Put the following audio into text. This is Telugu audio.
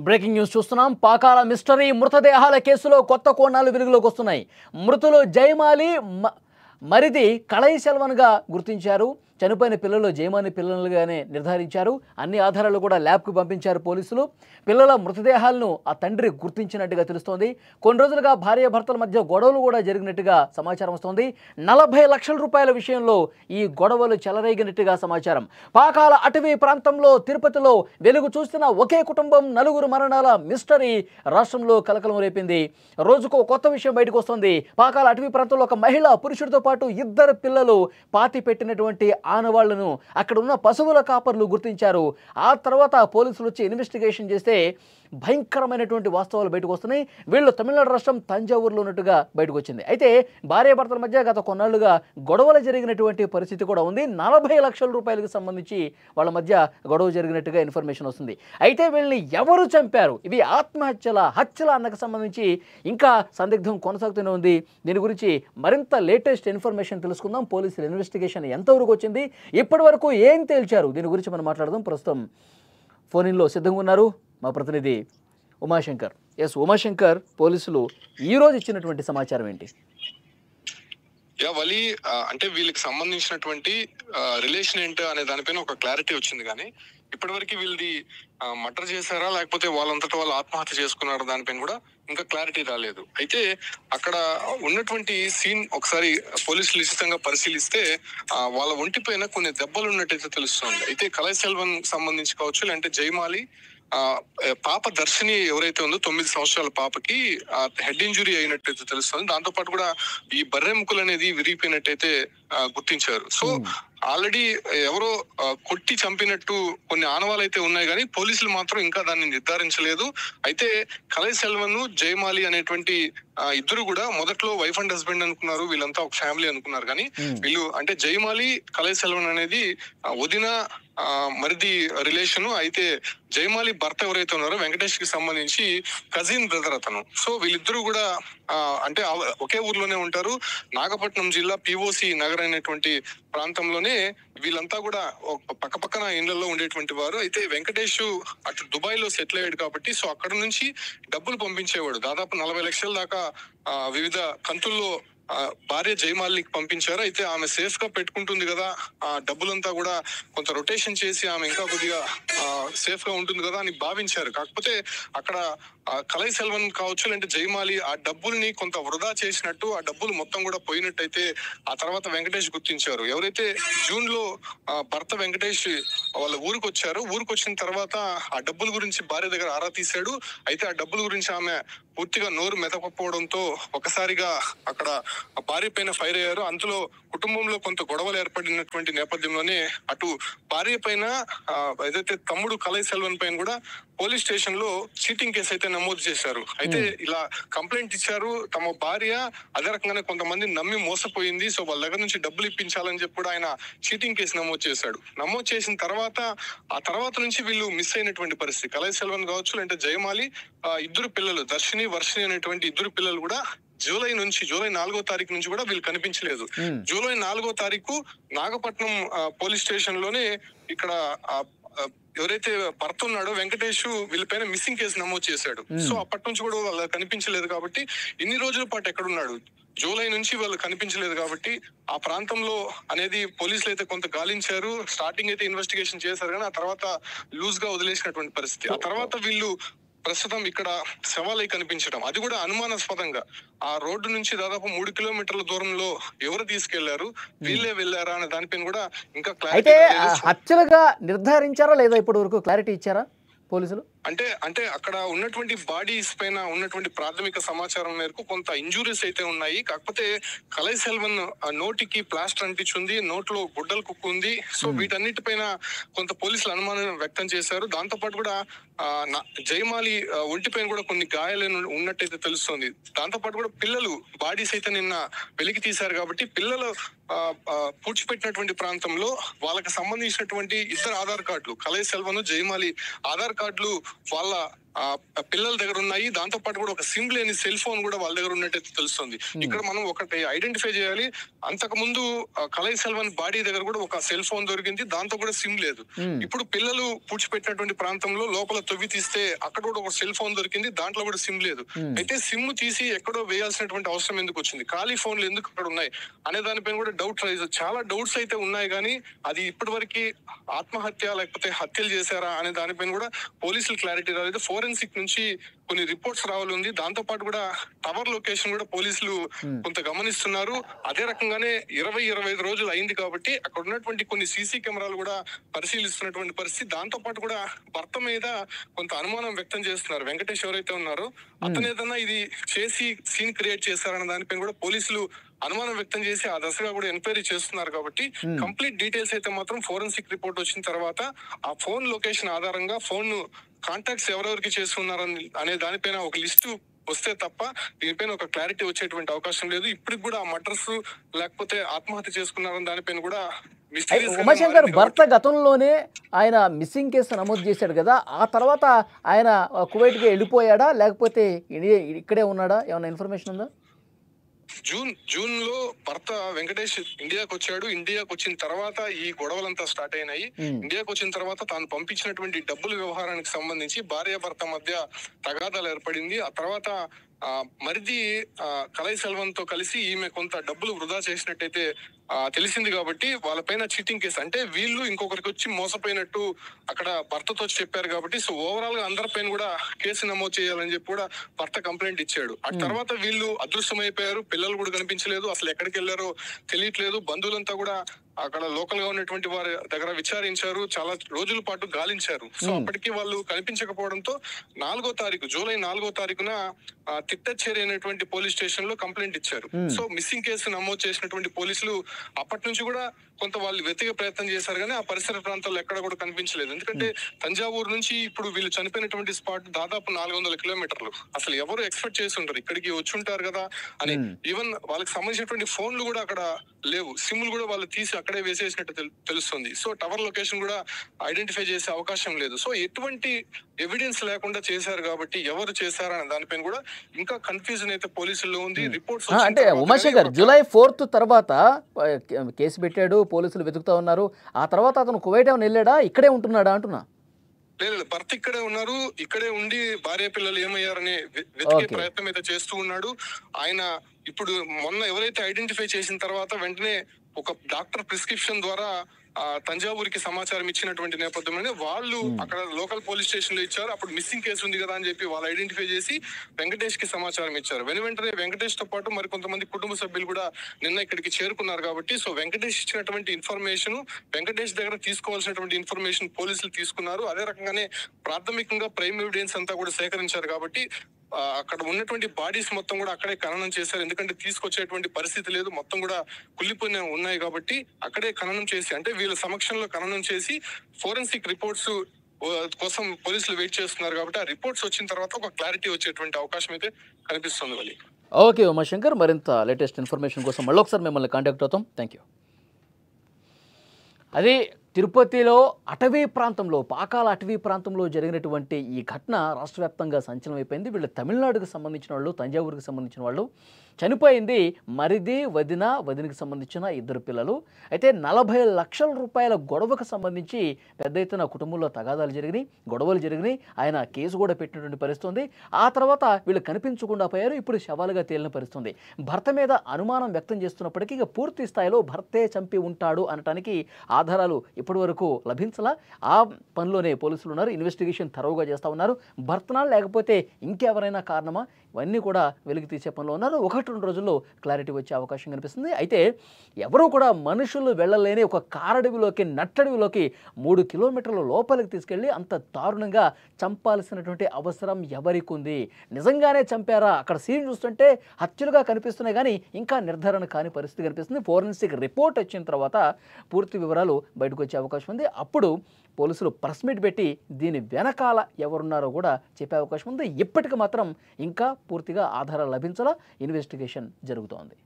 బ్రేకింగ్ న్యూస్ చూస్తున్నాం. పాకాల మిస్టరీ మృతదేహాల కేసులో కొత్త కోణాలు వెలుగులోకి వస్తున్నాయి. మృతులు జయమాలి మరిది కళయి సెల్వన్గా గుర్తించారు. చనిపోయిన పిల్లలు జయమాలి పిల్లలుగానే నిర్ధారించారు. అన్ని ఆధారాలు కూడా ల్యాబ్కు పంపించారు పోలీసులు. పిల్లల మృతదేహాలను ఆ తండ్రి గుర్తించినట్టుగా తెలుస్తోంది. కొన్ని రోజులుగా భార్యాభర్తల మధ్య గొడవలు కూడా జరిగినట్టుగా సమాచారం వస్తోంది. 40 లక్షల రూపాయల విషయంలో ఈ గొడవలు చెలరేగినట్టుగా సమాచారం. పాకాల అటవీ ప్రాంతంలో తిరుపతిలో వెలుగు చూస్తున్న ఒకే కుటుంబం 4 మరణాల మిస్టరీ రాష్ట్రంలో కలకలం రేపింది. రోజుకో కొత్త విషయం బయటకు వస్తోంది. పాకాల అటవీ ప్రాంతంలో ఒక మహిళ పురుషుడితో పాటు 2 పిల్లలు పాతి పెట్టినటువంటి ఆనవాళ్లను అక్కడ ఉన్న పశువుల కాపర్లు గుర్తించారు. ఆ తర్వాత పోలీసులు వచ్చి ఇన్వెస్టిగేషన్ చేస్తే భయంకరమైనటువంటి వాస్తవాలు బయటకు వస్తున్నాయి. వీళ్ళు తమిళనాడు రాష్ట్రం తంజావూరులో ఉన్నట్టుగా బయటకు వచ్చింది. అయితే భార్యాభర్తల మధ్య గత కొన్నాళ్లుగా గొడవలు జరిగినటువంటి పరిస్థితి కూడా ఉంది. 40 లక్షల రూపాయలకు సంబంధించి వాళ్ళ మధ్య గొడవ జరిగినట్టుగా ఇన్ఫర్మేషన్ వస్తుంది. అయితే వీళ్ళని ఎవరు చంపారు, ఇవి హత్యల అన్నకు సంబంధించి ఇంకా సందిగ్ధం కొనసాగుతూనే ఉంది. దీని గురించి మరింత లేటెస్ట్ ఇన్ఫర్మేషన్ తెలుసుకుందాం. పోలీసుల ఇన్వెస్టిగేషన్ ఎంతవరకు వచ్చింది, ఇప్పటి వరకు ఏం తేల్చారు, దీని గురించి మనం మాట్లాడదాం. ప్రస్తుతం ఫోన్ ఇన్లో సిద్ధంగా ఉన్నారు మా ప్రతినిధి ఉమాశంకర్. ఉమాశంకర్, పోలీసులు ఈ రోజు ఇచ్చినటువంటి సమాచారం ఏంటి? వలి అంటే వీళ్ళకి సంబంధించినటువంటి రిలేషన్ ఏంటి అనే దానిపైన ఒక క్లారిటీ వచ్చింది, కానీ ఇప్పటివరకు వీళ్ళది మర్డర్ చేశారా లేకపోతే వాళ్ళంతటా వాళ్ళు ఆత్మహత్య చేసుకున్నారా దానిపైన కూడా ఇంకా క్లారిటీ రాలేదు. అయితే అక్కడ ఉన్నటువంటి సీన్ ఒకసారి పోలీసులు నిశ్చితంగా పరిశీలిస్తే వాళ్ళ ఒంటిపైన కొన్ని దెబ్బలు ఉన్నట్టయితే తెలుస్తుంది. అయితే కళయి సెల్వన్ సంబంధించి కావచ్చు, లేదంటే జయమాలి పాప దర్శిని ఎవరైతే ఉందో 9 సంవత్సరాల పాపకి హెడ్ ఇంజురీ అయినట్టయితే తెలుస్తుంది. దాంతో పాటు కూడా ఈ బర్రెముకలు అనేది విరిగిపోయినట్టయితే గుర్తించారు. సో ఆల్రెడీ ఎవరో కొట్టి చంపినట్టు కొన్ని ఆనవాలు అయితే ఉన్నాయి, కానీ పోలీసులు మాత్రం ఇంకా దాన్ని నిర్ధారించలేదు. అయితే కళయి సెల్వన్, జయమాలి అనేటువంటి ఇద్దరు కూడా మొదట్లో వైఫ్ అండ్ హస్బెండ్ అనుకున్నారు, వీళ్ళంతా ఒక ఫ్యామిలీ అనుకున్నారు. కానీ వీళ్ళు అంటే జయమాలి, కళయి సెల్వన్ అనేది వదిన మరిది రిలేషన్. అయితే జయమాలి భర్త ఎవరైతే ఉన్నారో వెంకటేష్ కి సంబంధించి కజిన్ బ్రదర్ అతను. సో వీళ్ళిద్దరూ కూడా అంటే ఒకే ఊర్లోనే ఉంటారు. నాగపట్నం జిల్లా పిఓసి నగర్ అనేటువంటి ప్రాంతంలోనే వీళ్ళంతా కూడా పక్కన ఇళ్లలో ఉండేటువంటి వారు. అయితే వెంకటేష్ అటు దుబాయ్ లో సెటిల్ అయ్యాడు కాబట్టి సో అక్కడ నుంచి డబ్బులు పంపించేవాడు. దాదాపు 40 లక్షల దాకా వివిధ కంతుల్లో భార్య జయమాలికి పంపించారు. అయితే ఆమె సేఫ్ గా పెట్టుకుంటుంది కదా, ఆ డబ్బులంతా కూడా కొంత రొటేషన్ చేసి ఆమె ఇంకా కొద్దిగా సేఫ్ గా ఉంటుంది కదా అని భావించారు. కాకపోతే అక్కడ కళయి సెల్వన్ కావచ్చు, లేదంటే జయమాలి ఆ డబ్బుల్ని కొంత వృధా చేసినట్టు, ఆ డబ్బులు మొత్తం కూడా పోయినట్టయితే ఆ తర్వాత వెంకటేష్ గుర్తించారు. ఎవరైతే జూన్ లో భర్త వెంకటేష్ వాళ్ళ ఊరికి వచ్చారు, ఊరికి వచ్చిన తర్వాత ఆ డబ్బుల గురించి భార్య దగ్గర ఆరా తీశాడు. అయితే ఆ డబ్బుల గురించి ఆమె పూర్తిగా నోరు మెదకపోవడంతో ఒకసారిగా అక్కడ భార్య పైన ఫైర్ అయ్యారు. అందులో కుటుంబంలో కొంత గొడవలు ఏర్పడినటువంటి నేపథ్యంలోనే అటు భార్య పైన ఏదైతే తమ్ముడు కళయి సెల్వన్ పైన కూడా పోలీస్ స్టేషన్ లో చీటింగ్ కేసు అయితే నమోదు చేశారు. అయితే ఇలా కంప్లైంట్ ఇచ్చారు. తమ భార్య అదే రకంగానే కొంతమంది నమ్మి మోసపోయింది, సో వాళ్ళ దగ్గర నుంచి డబ్బులు ఇప్పించాలని చెప్పి కూడా ఆయన చీటింగ్ కేసు నమోదు చేశాడు. నమోదు చేసిన తర్వాత ఆ తర్వాత నుంచి వీళ్ళు మిస్ అయినటువంటి పరిస్థితి. కళయి సెల్వన్ కావచ్చు, లేదంటే జయమాలి, 2 పిల్లలు దర్శిని, వర్షిని అనేటువంటి 2 పిల్లలు కూడా జూలై 4వ తారీఖు నుంచి కూడా వీళ్ళు కనిపించలేదు. జూలై 4వ తారీఖు నాగపట్నం పోలీస్ స్టేషన్ లోనే ఇక్కడ ఎవరైతే భర్త ఉన్నాడో వెంకటేష్ వీళ్ళపైన మిస్సింగ్ కేసు నమోదు చేశాడు. సో అప్పటి నుంచి కూడా వాళ్ళు కనిపించలేదు. కాబట్టి ఇన్ని రోజుల పాటు ఎక్కడున్నాడు, జూలై నుంచి వాళ్ళు కనిపించలేదు. కాబట్టి ఆ ప్రాంతంలో అనేది పోలీసులు అయితే కొంత గాలించారు. స్టార్టింగ్ అయితే ఇన్వెస్టిగేషన్ చేశారు, కానీ ఆ తర్వాత లూజ్ గా వదిలేసినటువంటి పరిస్థితి. ఆ తర్వాత వీళ్ళు ప్రస్తుతం ఇక్కడ శవాలై కనిపించడం, అది కూడా అనుమానాస్పదంగా ఆ రోడ్డు నుంచి దాదాపు 3 కిలోమీటర్ల దూరంలో ఎవరు తీసుకెళ్లారు, వీళ్ళే వెళ్ళారా అనే దానిపైన కూడా ఇంకా క్లారిటీ. హత్యలుగా నిర్ధారించారా లేదా ఇప్పటి వరకు క్లారిటీ ఇచ్చారా పోలీసులు? అంటే అక్కడ ఉన్నటువంటి బాడీస్ పైన ఉన్నటువంటి ప్రాథమిక సమాచారం మేరకు కొంత ఇంజురీస్ అయితే ఉన్నాయి. కాకపోతే కళయి సెల్వన్ నోటికి ప్లాస్టర్ అంటించింది, నోట్లో గుడ్డలు కుక్కు ఉంది. సో వీటన్నిటిపైన కొంత పోలీసులు అనుమానం వ్యక్తం చేశారు. దాంతో పాటు కూడా జయమాలి ఒంటిపైన కూడా కొన్ని గాయాలు ఉన్నట్టయితే తెలుస్తుంది. దాంతో పాటు కూడా పిల్లలు బాడీస్ అయితే నిన్న వెలికి తీశారు. కాబట్టి పిల్లలు పూడ్చిపెట్టినటువంటి ప్రాంతంలో వాళ్ళకి సంబంధించినటువంటి 2 ఆధార్ కార్డులు, కళయి సెల్వన్, జయమాలి ఆధార్ కార్డులు వాళ్ళ పిల్లల దగ్గర ఉన్నాయి. దాంతో పాటు కూడా ఒక సిమ్ లేని సెల్ ఫోన్ కూడా వాళ్ళ దగ్గర ఉన్నట్టు తెలుస్తుంది. ఇక్కడ మనం ఒకటి ఐడెంటిఫై చేయాలి. అంతకు ముందు కలై సెల్వన్ బాడీ దగ్గర కూడా ఒక సెల్ ఫోన్ దొరికింది, దాంతో కూడా సిమ్ లేదు. ఇప్పుడు పిల్లలు పూడ్చిపెట్టినటువంటి ప్రాంతంలో లోపల తవ్వి తీస్తే అక్కడ కూడా ఒక సెల్ ఫోన్ దొరికింది, దాంట్లో కూడా సిమ్ లేదు. అయితే సిమ్ తీసి ఎక్కడో వేయాల్సినటువంటి అవసరం ఎందుకు వచ్చింది, ఖాళీ ఫోన్లు ఎందుకు అక్కడ ఉన్నాయి అనే దానిపైన కూడా డౌట్ రైజ్, చాలా డౌట్స్ అయితే ఉన్నాయి. కానీ అది ఇప్పటి వరకు ఆత్మహత్య లేకపోతే హత్యలు చేశారా అనే దానిపైన కూడా పోలీసులు క్లారిటీ రాలేదు. ఫోరెన్సిక్ నుంచి కొన్ని రిపోర్ట్స్ రావాలి ఉంది. దాంతో పాటు కూడా టవర్ లొకేషన్ కూడా పోలీసులు కొంత గమనిస్తున్నారు. అదే రకంగానే 20-25 రోజులు అయింది కాబట్టి అక్కడ ఉన్నటువంటి కొన్ని సీసీ కెమెరాలు కూడా పరిశీలిస్తున్నటువంటి పరిస్థితి. దాంతో పాటు కూడా భర్త మీద కొంత అనుమానం వ్యక్తం చేస్తున్నారు. వెంకటేష్ ఎవరైతే ఉన్నారో అతను ఏదన్నా ఇది చేసి సీన్ క్రియేట్ చేశారన్న దానిపైన కూడా పోలీసులు అనుమానం వ్యక్తం చేసి ఆ దశగా కూడా ఎంక్వైరీ చేస్తున్నారు. కాబట్టి కంప్లీట్ డీటెయిల్స్ అయితే మాత్రం ఫోరెన్సిక్ రిపోర్ట్ వచ్చిన తర్వాత ఆ ఫోన్ లొకేషన్ ఆధారంగా ఫోన్ కాంటాక్ట్స్ ఎవరెవరికి చేస్తున్నారని అనే దానిపైన ఒక లిస్టు వస్తే తప్ప దీనిపైన ఒక క్లారిటీ వచ్చేటువంటి అవకాశం లేదు. ఇప్పటికి కూడా ఆ మర్డర్స్ లేకపోతే ఆత్మహత్య చేసుకున్నారని దానిపైన కూడా ఉమాశంకర్ భర్త గతంలోనే ఆయన మిస్సింగ్ కేసు నమోదు చేశాడు కదా, ఆ తర్వాత ఆయన కువైట్కి వెళ్ళిపోయాడా లేకపోతే ఇక్కడే ఉన్నాడా, ఏమైనా ఇన్ఫర్మేషన్ ఉందా? జూన్ లో భర్త వెంకటేష్ ఇండియాకి వచ్చాడు. ఇండియాకి వచ్చిన తర్వాత ఈ గొడవలంతా స్టార్ట్ అయినాయి. ఇండియాకి వచ్చిన తర్వాత తాను పంపించినటువంటి డబ్బుల వ్యవహారానికి సంబంధించి భార్య భర్త మధ్య తగాదాలు ఏర్పడింది. ఆ తర్వాత మరిది కలై సెల్వన్ తో కలిసి ఈమె కొంత డబ్బులు వృధా చేసినట్టయితే తెలిసింది. కాబట్టి వాళ్ళపైన చీటింగ్ కేసు, అంటే వీళ్ళు ఇంకొకరికి వచ్చి మోసపోయినట్టు అక్కడ భర్తతో చెప్పారు. కాబట్టి సో ఓవరాల్ గా అందరిపైన కూడా కేసు నమోదు చేయాలని చెప్పి కూడా భర్త కంప్లైంట్ ఇచ్చాడు. ఆ తర్వాత వీళ్ళు అదృశ్యమైపోయారు. పిల్లలు కూడా కనిపించలేదు, అసలు ఎక్కడికి వెళ్లారో తెలియట్లేదు. బంధువులంతా కూడా అక్కడ లోకల్ గా ఉన్నటువంటి వారి దగ్గర విచారించారు, చాలా రోజుల పాటు గాలించారు. సో అప్పటికి వాళ్ళు కనిపించకపోవడంతో జూలై 4వ తారీఖున తిట్టచ్చేరి అనేటువంటి పోలీస్ స్టేషన్ లో కంప్లైంట్ ఇచ్చారు. సో మిస్సింగ్ కేసు నమోదు చేసినటువంటి పోలీసులు అప్పటి నుంచి కూడా కొంత వాళ్ళు వెతికే ప్రయత్నం చేశారు, కానీ ఆ పరిసర ప్రాంతాల్లో ఎక్కడ కూడా కనిపించలేదు. ఎందుకంటే తంజావూరు నుంచి ఇప్పుడు వీళ్ళు చనిపోయినటువంటి స్పాట్ దాదాపు 400 కిలోమీటర్లు. అసలు ఎవరు ఎక్స్పెక్ట్ చేసి ఉంటారు ఇక్కడికి వచ్చి ఉంటారు కదా అని. ఈవెన్ వాళ్ళకి సంబంధించినటువంటి ఫోన్లు కూడా అక్కడ లేవు, సిమ్లు కూడా వాళ్ళు తీసి అక్కడే వేసేసినట్టు తెలుస్తుంది. సో టవర్ లొకేషన్ కూడా ఐడెంటిఫై చేసే అవకాశం లేదు. సో ఎటువంటి ఎవిడెన్స్ లేకుండా చేశారు కాబట్టి ఎవరు చేశారనే దానిపైన కూడా ఇంకా కన్ఫ్యూజన్ అయితే పోలీసుల్లో ఉంది. రిపోర్ట్స్ అంటే ఉమాశంకర్ జూలై 4th తర్వాత కేసు పెట్టాడు, పోలీసులు వెతుకుతా ఉన్నారు. ఆ తర్వాత అతను కువైట్ ఏమైనా వెళ్ళాడా, ఇక్కడే ఉంటున్నాడా అంటున్నా? లేదు, భర్త ఇక్కడే ఉన్నారు. ఇక్కడే ఉండి భార్య పిల్లలు ఏమయ్యారని వెతికే ప్రయత్నం అయితే చేస్తూ ఉన్నాడు. ఆయన ఇప్పుడు మొన్న ఎవరైతే ఐడెంటిఫై చేసిన తర్వాత వెంటనే ఒక డాక్టర్ ప్రిస్క్రిప్షన్ ద్వారా తంజావూరికి సమాచారం ఇచ్చినటువంటి నేపథ్యంలోనే వాళ్ళు అక్కడ లోకల్ పోలీస్ స్టేషన్ లో ఇచ్చారు. అప్పుడు మిస్సింగ్ కేసు ఉంది కదా అని చెప్పి వాళ్ళు ఐడెంటిఫై చేసి వెంకటేష్ కి సమాచారం ఇచ్చారు. వెంటనే వెంకటేష్ తో పాటు మరి కొంతమంది కుటుంబ సభ్యులు కూడా నిన్న ఇక్కడికి చేరుకున్నారు. కాబట్టి సో వెంకటేష్ ఇచ్చినటువంటి ఇన్ఫర్మేషన్, వెంకటేష్ దగ్గర తీసుకోవాల్సినటువంటి ఇన్ఫర్మేషన్ పోలీసులు తీసుకున్నారు. అదే రకంగానే ప్రాథమికంగా ప్రైమ్ ఎవిడెన్స్ అంతా కూడా సేకరించారు. కాబట్టి అక్కడ ఉన్నటువంటి బాడీస్ మొత్తం కూడా అక్కడే ఖననం చేశారు. ఎందుకంటే తీసుకొచ్చేటువంటి పరిస్థితి లేదు, మొత్తం కూడా కుళ్ళిపోయిన ఉన్నాయి. కాబట్టి అక్కడే ఖననం చేసి, అంటే వీళ్ళ సమక్షంలో ఖననం చేసి ఫోరెన్సిక్ రిపోర్ట్స్ కోసం పోలీసులు వెయిట్ చేస్తున్నారు. కాబట్టి ఆ రిపోర్ట్స్ వచ్చిన తర్వాత ఒక క్లారిటీ వచ్చేటువంటి అవకాశం అయితే కనిపిస్తుంది. వాళ్ళు ఓకే ఉమాశంకర్, మరింత లేటెస్ట్ ఇన్ఫర్మేషన్ కోసం మళ్ళీ ఒకసారి మిమ్మల్ని కాంటాక్ట్ అవుతాం. Thank you. అది తిరుపతిలో అటవీ ప్రాంతంలో, పాకాల అటవీ ప్రాంతంలో జరిగినటువంటి ఈ ఘటన రాష్ట్ర వ్యాప్తంగా సంచలనం అయిపోయింది. వీళ్ళు తమిళనాడుకు సంబంధించిన వాళ్ళు, తంజావూరుకి సంబంధించిన వాళ్ళు. చనిపోయింది మరిది, వదినకి సంబంధించిన 2 పిల్లలు. అయితే 40 లక్షల రూపాయల గొడవకు సంబంధించి పెద్ద ఎత్తున కుటుంబంలో తగాదాలు జరిగినాయి, గొడవలు జరిగినాయి. ఆయన కేసు కూడా పెట్టినటువంటి పరిస్థితి ఉంది. ఆ తర్వాత వీళ్ళు కనిపించకుండా పోయారు, ఇప్పుడు శవాలుగా తేలిన పరిస్థితి. భర్త మీద అనుమానం వ్యక్తం చేస్తున్నప్పటికీ ఇక పూర్తి స్థాయిలో భర్తే చంపి ఉంటాడు అనటానికి ఆధారాలు ఇప్పటి వరకు లభించలా. ఆ పనిలోనే పోలీసులు ఉన్నారు, ఇన్వెస్టిగేషన్ థరోగా చేస్తూ ఉన్నారు. భర్తనా లేకపోతే ఇంకెవరైనా కారణమా, ఇవన్నీ కూడా వెలికి తీసే పనిలో ఉన్నారు. 1-2 రోజుల్లో క్లారిటీ వచ్చే అవకాశం కనిపిస్తుంది. అయితే ఎవరూ కూడా మనుషులు వెళ్ళలేని ఒక కారడవిలోకి, నట్టడవిలోకి 3 కిలోమీటర్ల లోపలికి తీసుకెళ్ళి అంత దారుణంగా చంపాల్సినటువంటి అవసరం ఎవరికి ఉంది? నిజంగానే చంపారా? అక్కడ సీన్ చూస్తుంటే హత్యలుగా కనిపిస్తున్నాయి, కానీ ఇంకా నిర్ధారణ కాని పరిస్థితి కనిపిస్తుంది. ఫోరెన్సిక్ రిపోర్ట్ వచ్చిన తర్వాత పూర్తి వివరాలు బయటకు వచ్చే అవకాశం ఉంది. అప్పుడు పోలీసులు ప్రెస్ మీట్ పెట్టి దీని వెనకాల ఎవరున్నారో కూడా చెప్పే అవకాశం ఉంది. ఇప్పటికి మాత్రం ఇంకా పూర్తిగా ఆధారాలు లభించాలా, ఇన్వెస్టిగేషన్ జరుగుతోంది.